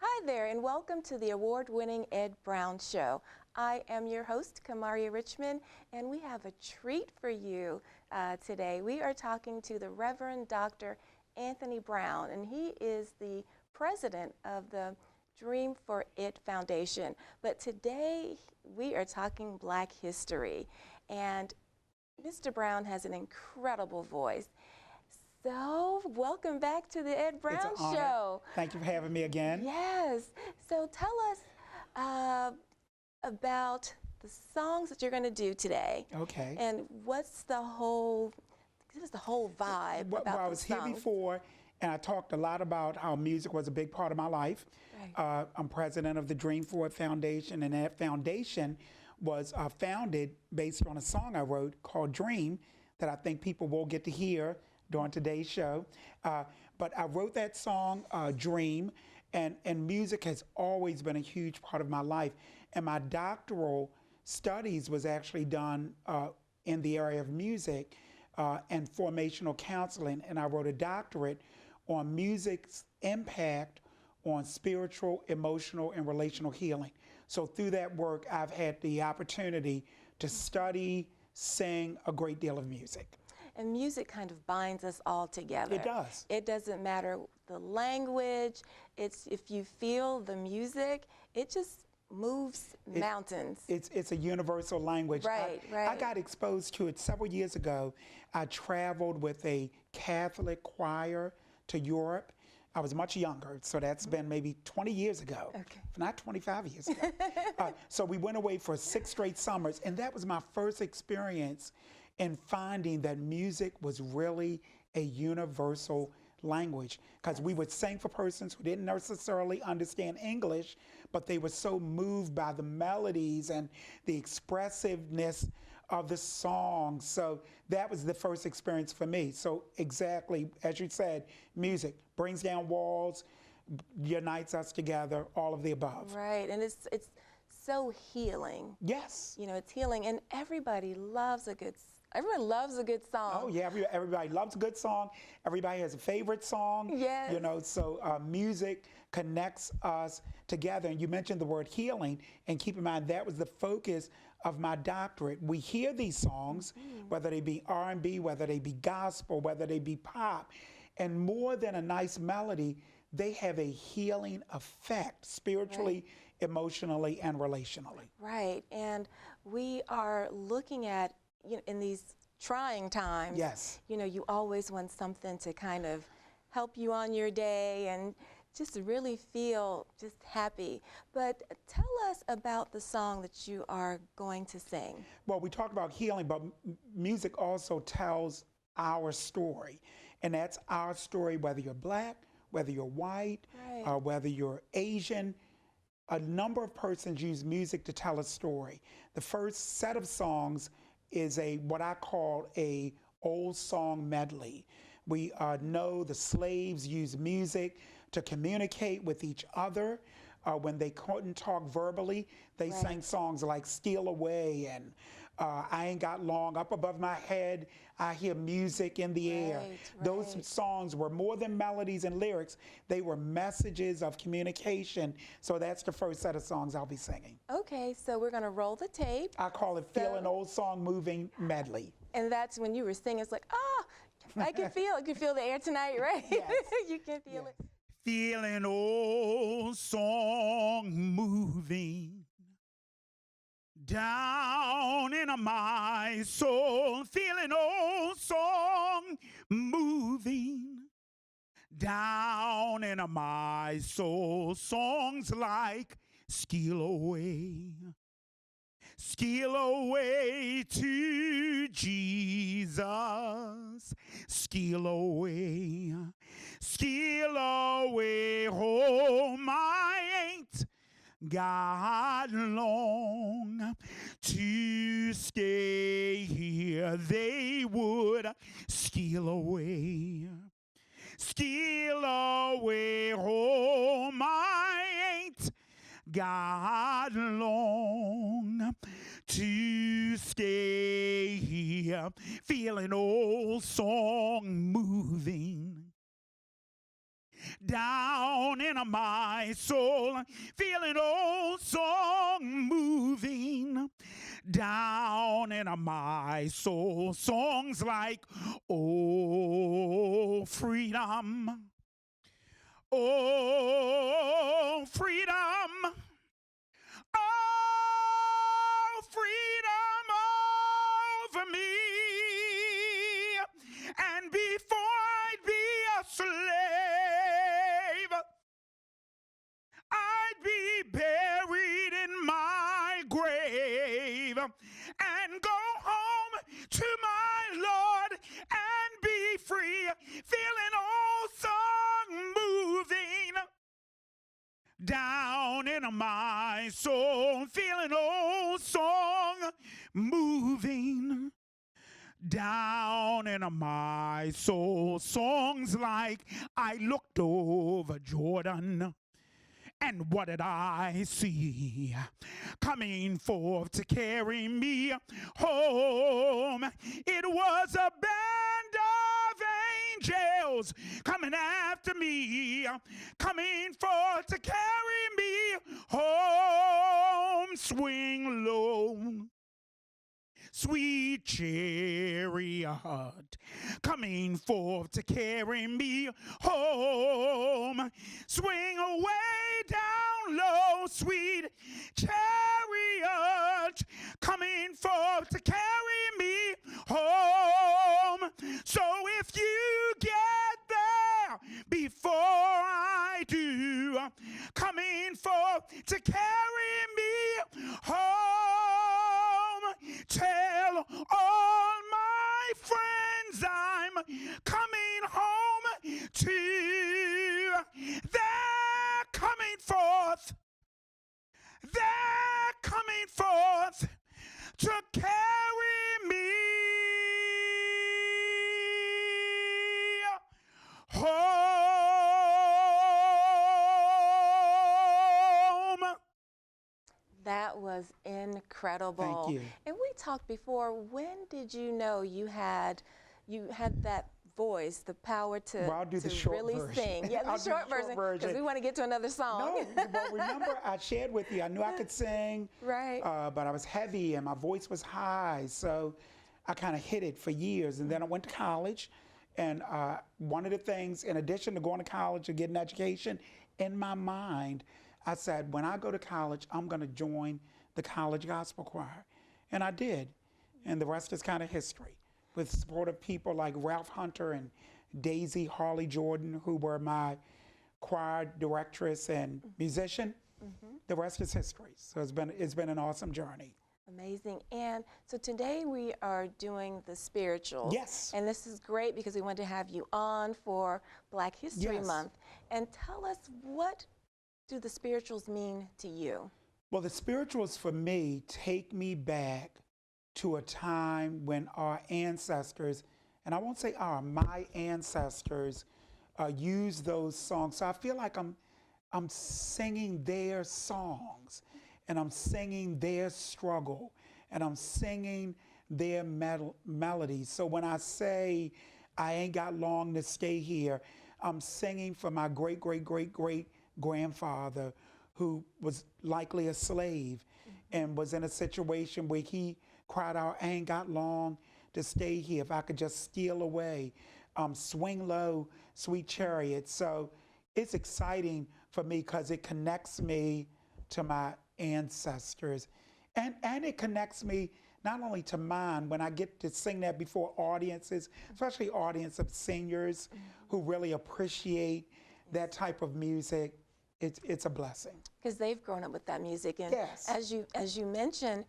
Hi there, and welcome to the award-winning Ed Brown Show. I am your host, Kamaria Richmond, and we have a treat for you today. We are talking to the Reverend Dr. Anthony Brown, and he is the president of the Dream for It Foundation. But today, we are talking Black history, and Mr. Brown has an incredible voice. So, welcome back to the Ed Brown It's an honor. Show. Thank you for having me again. Yes. So tell us about the songs that you're going to do today. Okay. And give us the whole vibe about I the was songs. here before, and I talked a lot about how music was a big part of my life. Right. I'm president of the Dream for It Foundation, and that foundation was founded based on a song I wrote called Dream that I think people will get to hear during today's show. But I wrote that song, Dream, and music has always been a huge part of my life. And my doctoral studies was actually done in the area of music and formational counseling. And I wrote a doctorate on music's impact on spiritual, emotional, and relational healing. So through that work, I've had the opportunity to study, sing a great deal of music. And music kind of binds us all together. It does. It doesn't matter the language. It's if you feel the music, it just moves mountains. It's a universal language. Right, I got exposed to it several years ago. I traveled with a Catholic choir to Europe. I was much younger, so that's been maybe 20 years ago, not 25 years ago. So we went away for 6 straight summers, and that was my first experience in finding that music was really a universal language, because we would sing for persons who didn't necessarily understand English, but they were so moved by the melodies and the expressiveness of the song. So that was the first experience for me. So exactly, as you said, music brings down walls, unites us together, all of the above. Right, and it's so healing. Yes. You know, it's healing, and everybody loves a good Everyone loves a good song. Oh yeah, everybody loves a good song. Everybody has a favorite song. Yes. You know, so music connects us together. And you mentioned the word healing, and keep in mind that was the focus of my doctorate. We hear these songs, whether they be R&B, whether they be gospel, whether they be pop, and more than a nice melody, they have a healing effect spiritually, emotionally, and relationally. Right, and we are looking at, you know, in these trying times, yes, you know, you always want something to kind of help you on your day and just really feel just happy. But tell us about the song that you are going to sing. Well, we talk about healing, but music also tells our story. And that's our story, whether you're Black, whether you're white, whether you're Asian. A number of persons use music to tell a story. The first set of songs is what I call a old song medley. We know the slaves used music to communicate with each other. When they couldn't talk verbally, they sang songs like Steal Away and I Ain't Got Long, Up Above My Head, I Hear Music in the Air. Those songs were more than melodies and lyrics. They were messages of communication. So that's the first set of songs I'll be singing. Okay, so we're going to roll the tape. I call it Feel an Old Song Moving Medley. And that's when you were singing, it's like, oh, I can feel it. You can feel the air tonight, right? Yes. You can feel it. Feel an old song moving down in my soul. Feel an old song moving down in my soul. Songs like Steal Away, steal away to Jesus, steal away, home. I ain't got long to stay here. They would steal away home. I ain't got long to stay here. Feel an old song moving down in my soul, feeling old song moving down in my soul. Songs like, oh, freedom, oh, freedom, oh, freedom over me. And before I'd be a slave, I'd be buried in my grave and go home to my Lord and be free, feeling old song moving down in my soul, feeling old song moving down in my soul. Songs like, I looked over Jordan, and what did I see? Coming forth to carry me home. It was a band of angels coming after me, coming forth to carry me home. Swing low, sweet chariot, coming forth to carry me home. Swing away down low, sweet chariot, coming forth to carry me home. So if you get there before I do, coming forth to carry me home, tell all my friends I'm coming home too. They're coming forth. They're coming forth to carry me home. That was incredible. Thank you. And we talked before, when did you know you had that voice, the power to, Well, I'll do the short really version. sing? Yeah, I'll the do short version, because we want to get to another song. No, but remember I shared with you, I knew I could sing, Right. but I was heavy and my voice was high, so I kind of hid it for years. And then I went to college, and one of the things, in addition to going to college and getting education, in my mind, I said, when I go to college, I'm going to join the college gospel choir. And I did. And the rest is kind of history, with support of people like Ralph Hunter and Daisy Harley Jordan, who were my choir directress and musician. The rest is history. So it's been an awesome journey. Amazing. And so today we are doing the spirituals. Yes. And this is great because we want to have you on for Black History Yes. Month. And tell us, what do the spirituals mean to you? Well, the spirituals for me take me back to a time when our ancestors, and I won't say my ancestors, used those songs. So I feel like I'm singing their songs, and I'm singing their struggle, and I'm singing their melodies. So when I say I ain't got long to stay here, I'm singing for my great, great, great, great grandfather, who was likely a slave and was in a situation where he cried out, I ain't got long to stay here. If I could just steal away, swing low, sweet chariot. So it's exciting for me because it connects me to my ancestors. And it connects me not only to mine, when I get to sing that before audiences, especially audience of seniors who really appreciate that type of music. It's a blessing. Because they've grown up with that music. And Yes. as you mentioned,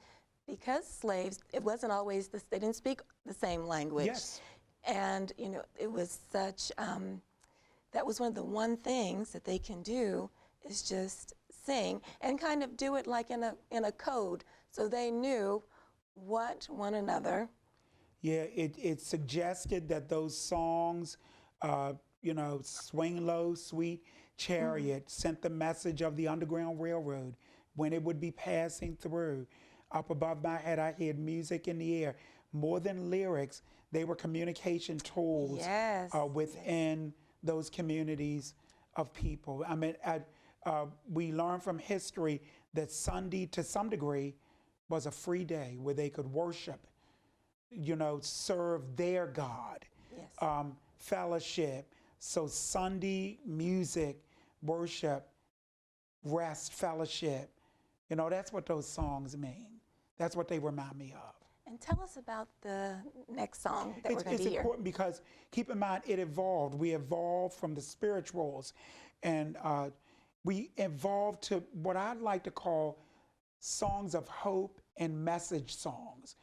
because slaves, it wasn't always, they didn't speak the same language. Yes. And, you know, it was such, that was one of the one things that they can do is just sing and kind of do it like in a code. So they knew what one another. Yeah, it suggested that those songs, you know, Swing Low, Sweet Chariot, sent the message of the Underground Railroad when it would be passing through. Up above my head, I heard music in the air. More than lyrics, they were communication tools Yes. within those communities of people. I mean, we learn from history that Sunday, to some degree, was a free day where they could worship, serve their God, Yes. fellowship. So Sunday, music, worship, rest, fellowship, that's what those songs mean. That's what they remind me of. And tell us about the next song that we're going to hear. It's important because, keep in mind, it evolved. We evolved from the spirituals, and we evolved to what I'd like to call songs of hope and message songs.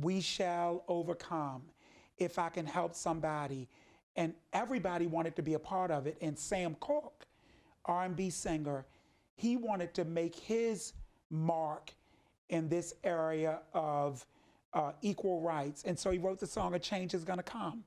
We shall overcome. If I can help somebody. And everybody wanted to be a part of it. And Sam Cooke, R&B singer, he wanted to make his mark in this area of equal rights. And so he wrote the song, A Change Is Gonna Come.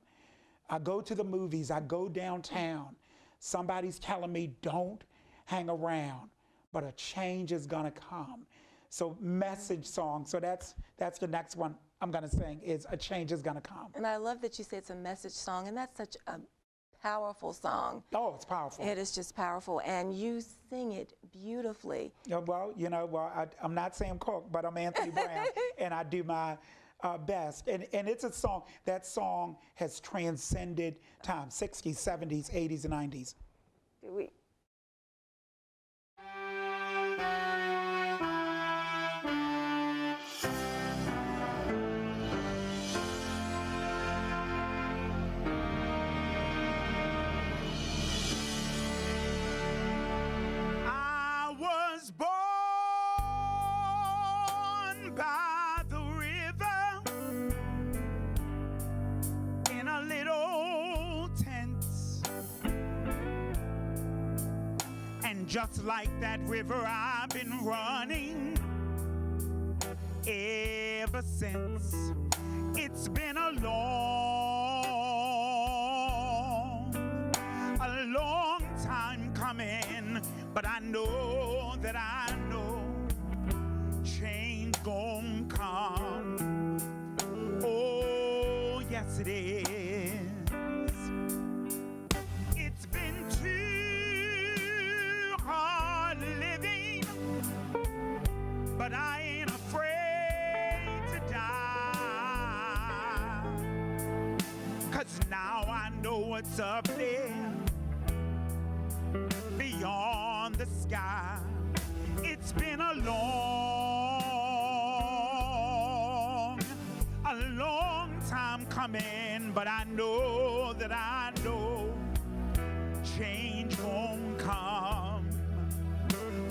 I go to the movies, I go downtown. Somebody's telling me, don't hang around, but a change is gonna come. So message song, so that's the next one I'm gonna sing, is A Change Is Gonna Come. And I love that you say it's a message song, and that's such a powerful song. Oh, it's powerful. It is just powerful, and you sing it beautifully. Yeah, well, I'm not Sam Cooke, but I'm Anthony Brown, and I do my best. And it's a song, that song has transcended time, 60s, 70s, 80s, and 90s. I was born by the river in a little tent. And just like that river, I've been running ever since. It's been a long time coming, but I know change gon' come. Oh, yes it is. It's been too hard living, but I ain't afraid to die. 'Cause now I know what's up there beyond the sky. It's been a long time coming, but I know change won't come.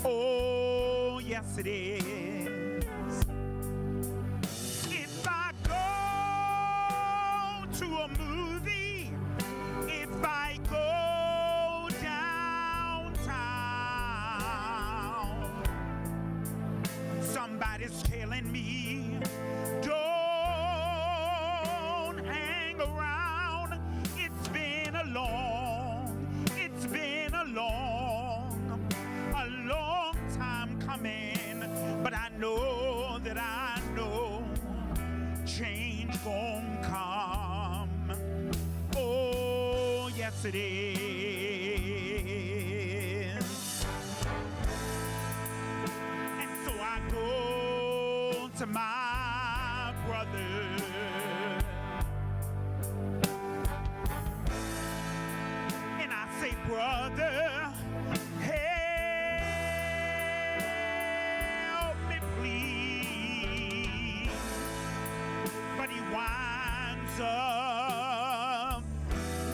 Oh, yes it is. If I go to a movie, if I go downtown, somebody's telling me, don't hang around. It's been a long time coming, but I know change gon' come. Oh, yes it is. And so I go to my brother, and I say, brother, help me please. But he winds up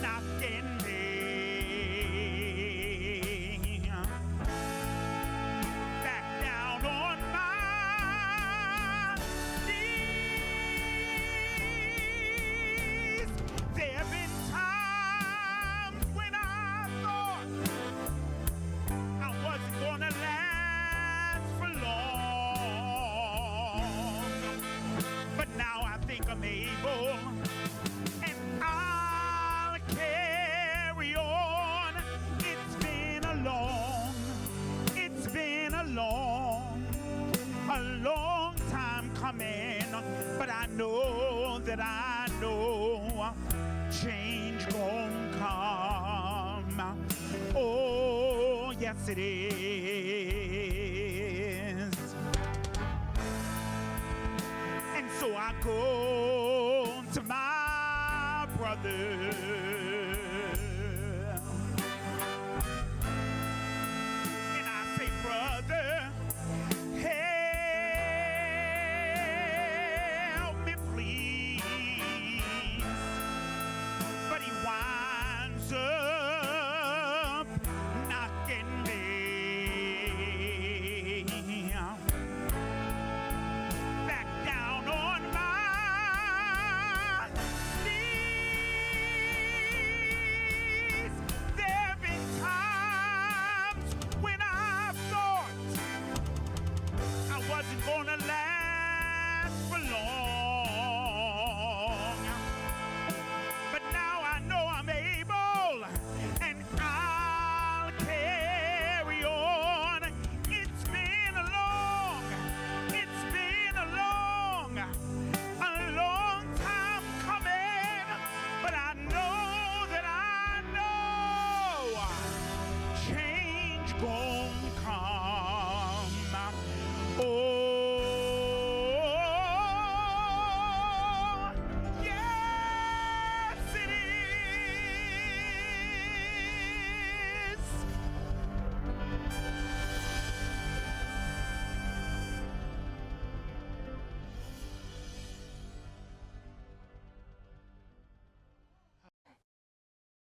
knocking me back down on my knees. There have been times when I thought I wasn't gonna last for long, but now I think I'm able, and I'll carry on. It's been a long time coming, but I know change gon' come. Oh, it is. And so I go to my brother, and I say, brother, help me please. But he winds up knocking me back down on my knees. There have been times when I thought I wasn't gonna last for long, but now I know I'm able, and I'll carry on. It's been a long time coming, but I know that I know change gon' come. Oh, yes it is.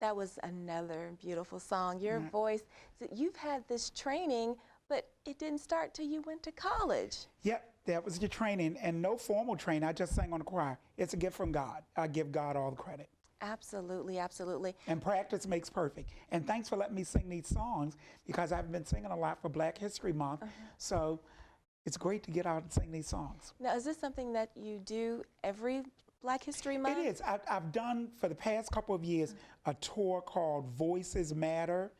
That was another beautiful song. Your voice, so you've had this training, but it didn't start till you went to college. Yep, that was your training, and no formal training. I just sang on the choir. It's a gift from God. I give God all the credit. Absolutely, absolutely. And practice makes perfect. And thanks for letting me sing these songs, because I've been singing a lot for Black History Month. So it's great to get out and sing these songs. Now, is this something that you do every Black History Month? It is. I've done for the past couple of years a tour called Voices Matter,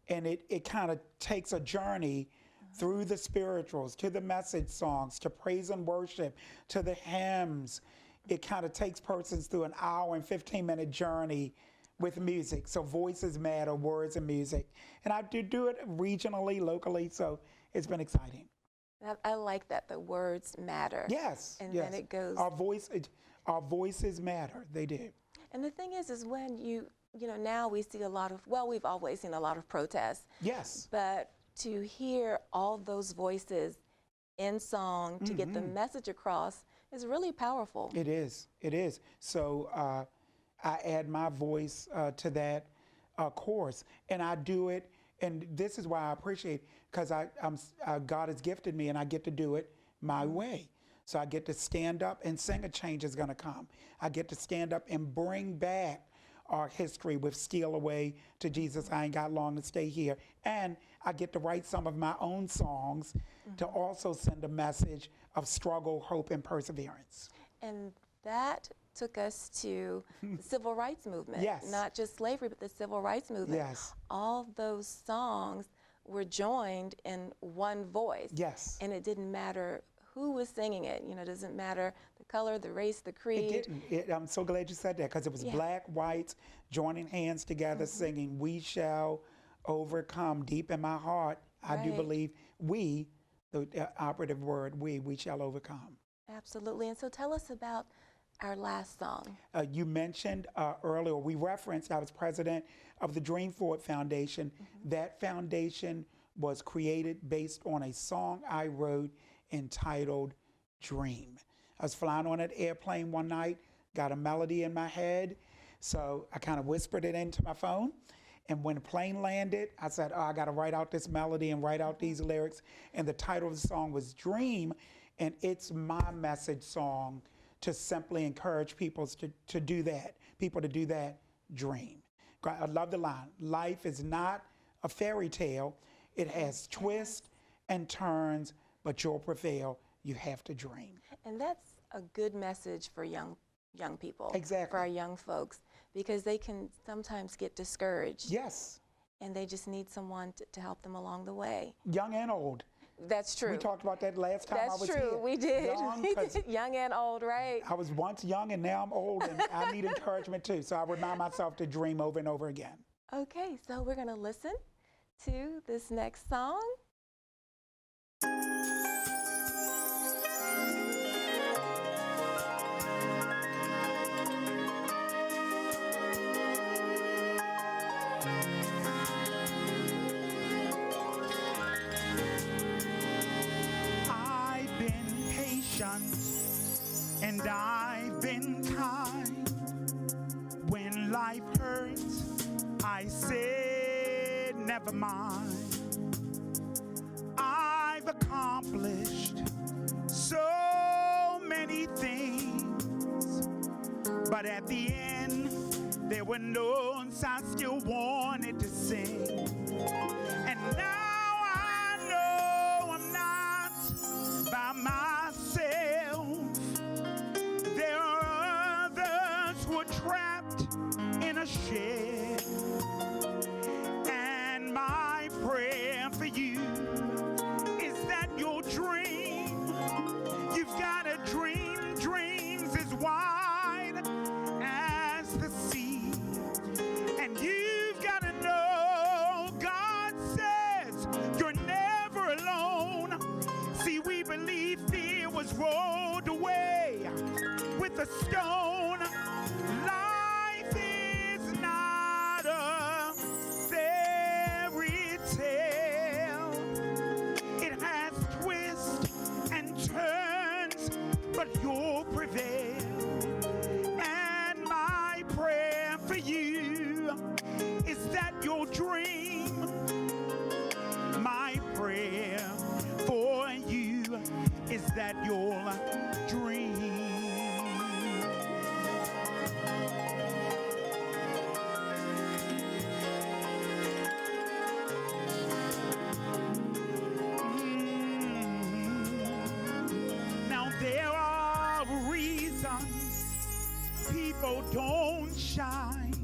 and it kind of takes a journey through the spirituals, to the message songs, to praise and worship, to the hymns. It kind of takes persons through an hour and 15-minute journey with music. So Voices Matter, words and music. And I do it regionally, locally, so it's been exciting. I like that, the words matter. Yes, And yes. then it goes. Our voices matter, they do. And the thing is when you know, now we see a lot of, well, we've always seen a lot of protests. Yes. But to hear all those voices in song to get the message across is really powerful. It is, it is. So I add my voice to that course, and I do it, and this is why I appreciate, because God has gifted me, and I get to do it my way. So I get to stand up and sing A Change Is Gonna Come. I get to stand up and bring back our history with Steal Away to Jesus, I Ain't Got Long to Stay Here. And I get to write some of my own songs to also send a message of struggle, hope, and perseverance. And that took us to the civil rights movement. Yes. Not just slavery, but the civil rights movement. Yes. All those songs were joined in one voice. Yes. And it didn't matter who was singing it. You know, it doesn't matter the color, the race, the creed. It didn't. I'm so glad you said that, because it was black, whites joining hands together singing, "We shall overcome." Deep in my heart, I do believe we, the operative word, we shall overcome. Absolutely. And so tell us about our last song. You mentioned earlier, we referenced, I was president of the Dream Forward Foundation. That foundation was created based on a song I wrote entitled Dream. I was flying on an airplane one night, got a melody in my head, so I kind of whispered it into my phone. And when the plane landed, I said, oh, I got to write out this melody and write out these lyrics. And the title of the song was Dream, and it's my message song to simply encourage people to do that, dream. I love the line, life is not a fairy tale. It has twists and turns, but you'll prevail. You have to dream. And that's a good message for young people. Exactly. For our young folks, because they can sometimes get discouraged. Yes. And they just need someone to help them along the way. Young and old. That's true. We talked about that last time I was here. That's true, we did. Young, young and old, right? I was once young and now I'm old, and I need encouragement too. So I remind myself to dream over and over again. Okay, so we're going to listen to this next song. I've been patient and I've been kind. When life hurts, I said never mind. I've accomplished so many things, but at the end there were notes I still wanted to sing. And now I know I'm not by myself. There are others who are trapped in a shed. And my prayer for you is that your dream, you've got a dream, dreams as wide as the sea. And you've got to know God says you're never alone. See, we believe fear was rolled away with a stone. Life is not a fairy tale. It has twists and turns, but you'll prevail. And my prayer for you is that your dream, my prayer for you is that your dream. Now there are reasons people don't shine.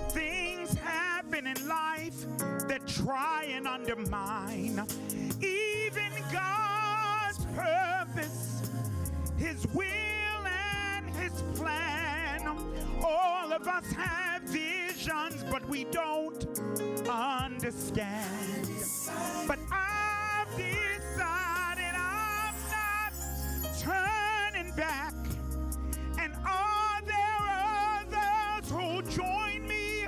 Things happen in life that try and undermine even God's purpose, His will and His plan. All of us have visions, but we don't understand. But I've decided I'm not turning back. And are there others who'll join me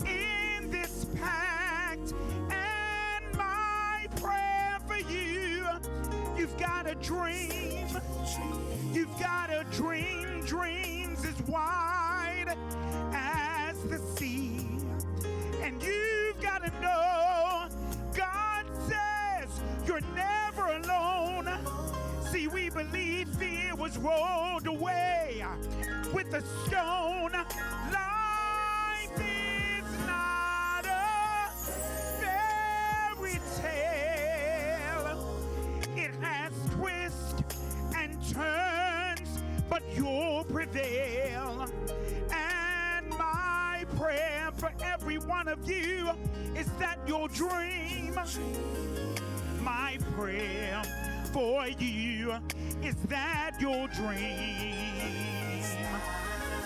in this pact? And my prayer for you, you've got a dream. You've got a dream, dreams as wide as the sea. And you've got to know God says you're never alone. See, we believe fear was rolled away with a stone. Life is not a fairy tale. It has twists and turns, but you'll prevail. And my prayer for every one of you is that your dream, my prayer for you is that your dream.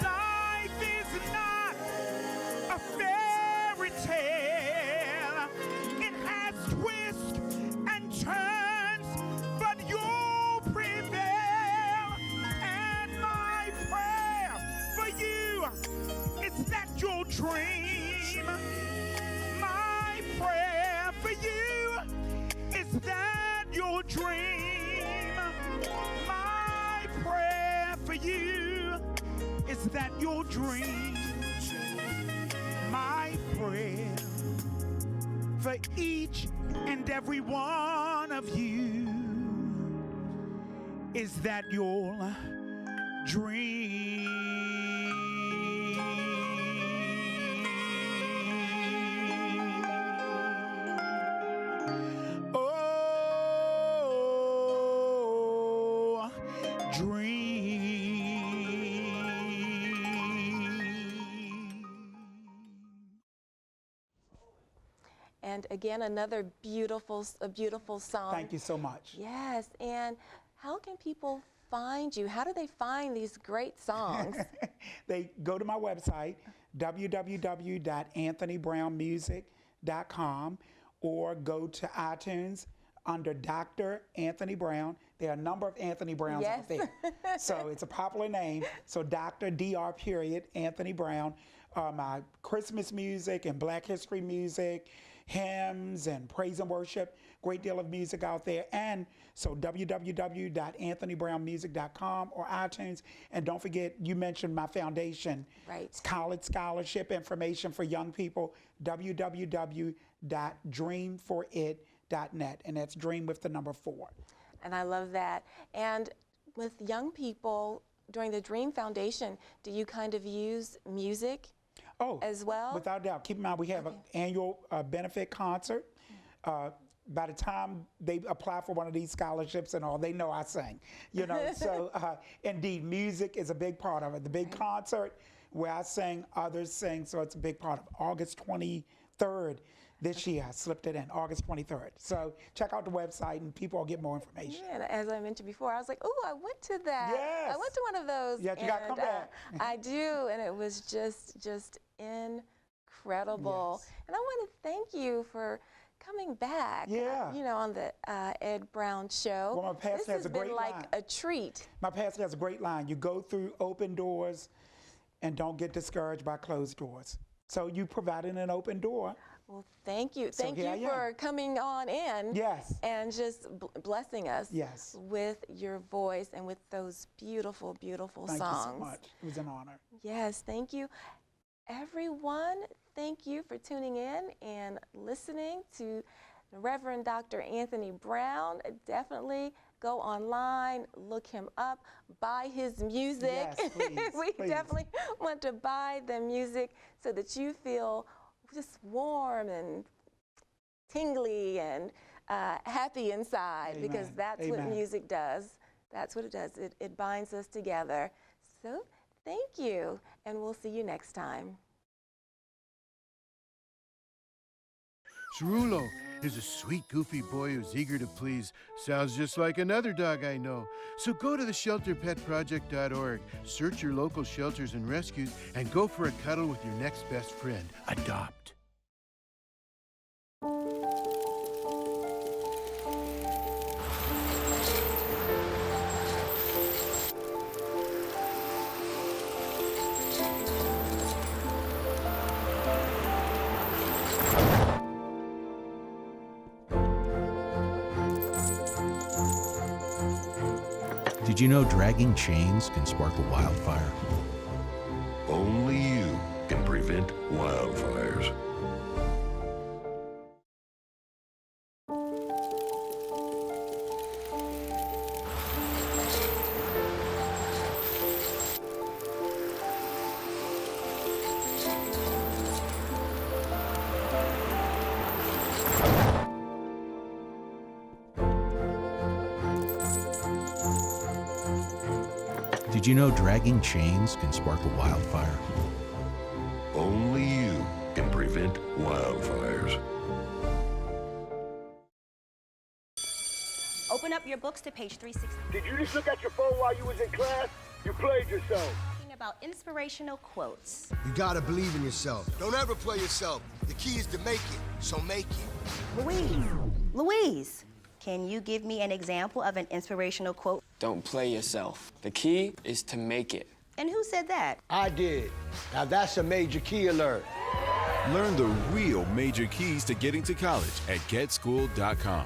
Life is not a fairy tale. It has twists and turns, but you'll prevail. And my prayer for you is that your dream, my prayer for you is that your dream. My prayer for you is that your dream. My prayer for each and every one of you is that your dream. And again, another beautiful song. Thank you so much. Yes, and how can people find you? How do they find these great songs? They go to my website, www.anthonybrownmusic.com. dreamforit.net.com, or go to iTunes under Dr. Anthony Brown. There are a number of Anthony Browns out there. So it's a popular name. So Dr. Anthony Brown. My Christmas music and Black History music, hymns and praise and worship, great deal of music out there. And so www.anthonybrownmusic.com or iTunes. And don't forget, you mentioned my foundation. Right. It's college scholarship information for young people, www.dreamforit.net. And that's dream with the number 4. And I love that. And with young people, during the Dream Foundation, do you kind of use music as well? Without doubt. Keep in mind, we have an annual benefit concert. By the time they apply for one of these scholarships and all, they know I sing. You know, so indeed, music is a big part of it. The big concert where I sing, others sing, so it's a big part of it. August 23rd this year, I slipped it in, August 23rd. So check out the website and people will get more information. Yeah, and as I mentioned before, I was like, oh, I went to that. Yes. I went to one of those. Yeah, you got to come back. I do, and it was just incredible. Yes. And I want to thank you for coming back, you know, on the Ed Brown Show. Well, my pastor has a great line. This has been like a treat. My pastor has a great line. You go through open doors and don't get discouraged by closed doors. So you provided an open door. Well, thank you. So Thank you for coming on in. Yes. And just blessing us yes. with your voice and with those beautiful, beautiful songs. Thank you so much. It was an honor. Yes, thank you. Everyone, thank you for tuning in and listening to Reverend Dr. Anthony Brown. Definitely go online, look him up, buy his music. Yes, please, we please. definitely want to buy the music so that you feel just warm and tingly and happy inside. Amen. Because that's what music does. That's what it does. It binds us together. So thank you, and we'll see you next time. Cerulo is a sweet, goofy boy who's eager to please. Sounds just like another dog I know. So go to theshelterpetproject.org, search your local shelters and rescues, and go for a cuddle with your next best friend. Adopt. Did you know dragging chains can spark a wildfire? Only you can prevent wildfires. Did you know dragging chains can spark a wildfire? Only you can prevent wildfires. Open up your books to page 360. Did you just look at your phone while you was in class? You played yourself. Talking about inspirational quotes. You gotta believe in yourself. Don't ever play yourself. The key is to make it, so make it. Louise, can you give me an example of an inspirational quote? Don't play yourself. The key is to make it. And who said that? I did. Now that's a major key alert. Learn the real major keys to getting to college at getschool.com.